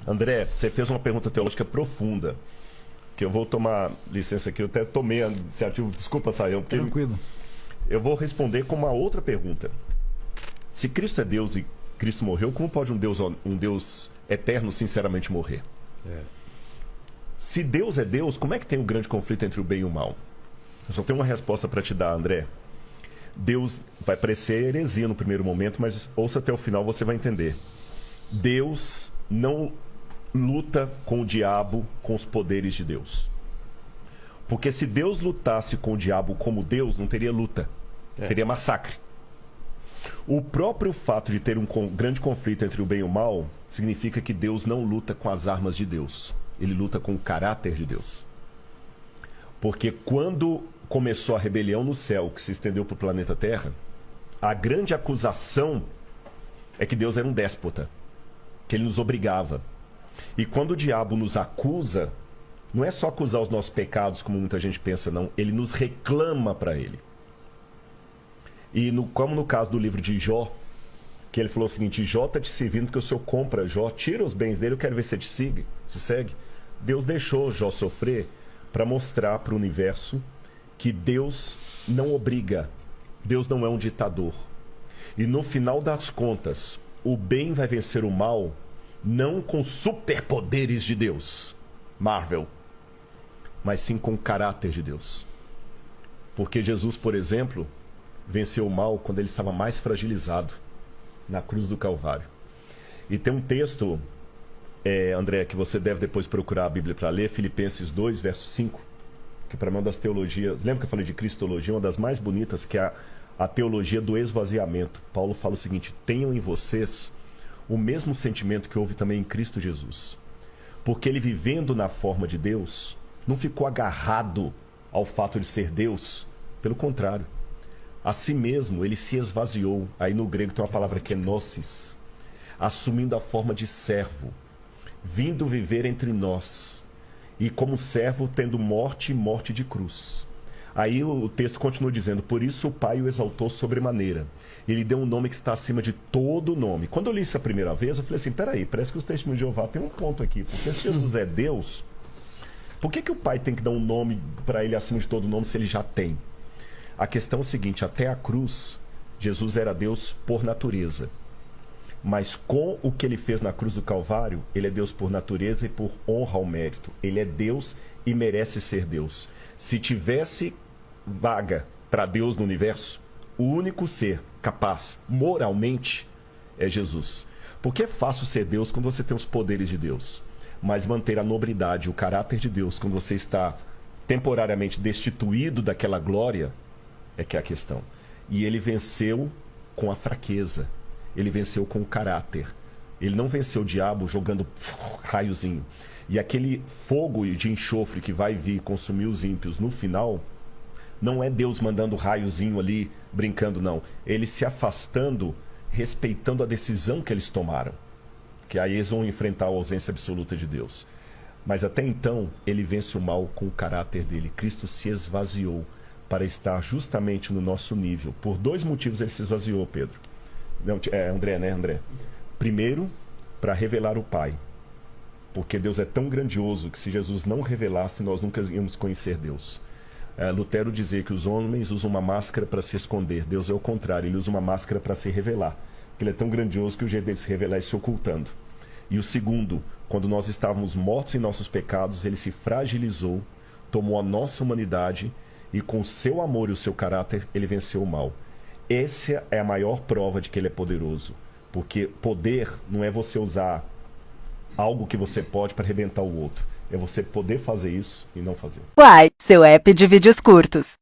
André, você fez uma pergunta teológica profunda, que eu vou tomar licença aqui, eu até tomei a iniciativa, desculpa, Saião, porque Tranquilo. eu vou responder com uma outra pergunta. Se Cristo é Deus e Cristo morreu, como pode um Deus eterno sinceramente morrer? Se Deus é Deus, como é que tem um grande conflito entre o bem e o mal? Eu só tenho uma resposta para te dar, André. Deus vai parecer heresia no primeiro momento, mas ouça até o final, você vai entender. Deus não luta com o diabo com os poderes de Deus. Porque se Deus lutasse com o diabo como Deus, não teria luta. Teria massacre. O próprio fato de ter um grande conflito entre o bem e o mal significa que Deus não luta com as armas de Deus. Ele luta com o caráter de Deus. Porque quando começou a rebelião no céu, que se estendeu para o planeta Terra, a grande acusação é que Deus era um déspota, que ele nos obrigava. E quando o diabo nos acusa, não é só acusar os nossos pecados, como muita gente pensa, não. Ele nos reclama para ele. E como no caso do livro de Jó, que ele falou o seguinte: Jó está te servindo porque o senhor compra Jó, tira os bens dele, eu quero ver se te segue. Deus deixou Jó sofrer para mostrar para o universo que Deus não obriga, Deus não é um ditador. E no final das contas, o bem vai vencer o mal, não com superpoderes de Deus, Marvel, mas sim com o caráter de Deus. Porque Jesus, por exemplo, venceu o mal quando ele estava mais fragilizado, na cruz do Calvário. E tem um texto, André, que você deve depois procurar a Bíblia para ler, Filipenses 2, verso 5, que para mim é uma das teologias, lembra que eu falei de cristologia, uma das mais bonitas, que é a teologia do esvaziamento. Paulo fala o seguinte: tenham em vocês o mesmo sentimento que houve também em Cristo Jesus. Porque ele, vivendo na forma de Deus, não ficou agarrado ao fato de ser Deus. Pelo contrário, a si mesmo ele se esvaziou. Aí no grego tem uma palavra que é gnosis, assumindo a forma de servo, vindo viver entre nós, e como servo tendo morte e morte de cruz. Aí o texto continua dizendo: por isso o Pai o exaltou sobremaneira. Ele deu um nome que está acima de todo nome. Quando eu li isso a primeira vez, eu falei assim: peraí, parece que os testemunhos de Jeová tem um ponto aqui. Porque se Jesus é Deus, por que o Pai tem que dar um nome para ele acima de todo nome se ele já tem? A questão é o seguinte: até a cruz, Jesus era Deus por natureza. Mas com o que ele fez na cruz do Calvário, ele é Deus por natureza e por honra ao mérito. Ele é Deus e merece ser Deus. Se tivesse vaga para Deus no universo, o único ser capaz moralmente é Jesus. Porque é fácil ser Deus quando você tem os poderes de Deus. Mas manter a nobridade, o caráter de Deus, quando você está temporariamente destituído daquela glória, é que é a questão. E ele venceu com a fraqueza. Ele venceu com o caráter. Ele não venceu o diabo jogando raiozinho. E aquele fogo de enxofre que vai vir consumir os ímpios no final, não é Deus mandando raiozinho ali, brincando, não. Ele se afastando, respeitando a decisão que eles tomaram. Que aí eles vão enfrentar a ausência absoluta de Deus. Mas até então, ele vence o mal com o caráter dele. Cristo se esvaziou para estar justamente no nosso nível. Por dois motivos ele se esvaziou, Pedro. Não, André, né, André? Primeiro, para revelar o Pai. Porque Deus é tão grandioso que se Jesus não revelasse, nós nunca íamos conhecer Deus. Lutero dizia que os homens usam uma máscara para se esconder. Deus é o contrário, ele usa uma máscara para se revelar. Porque ele é tão grandioso que o jeito dele se revelar é se ocultando. E o segundo, quando nós estávamos mortos em nossos pecados, ele se fragilizou, tomou a nossa humanidade e com o seu amor e o seu caráter, ele venceu o mal. Essa é a maior prova de que ele é poderoso. Porque poder não é você usar algo que você pode para arrebentar o outro. É você poder fazer isso e não fazer. Uai, seu app de vídeos curtos.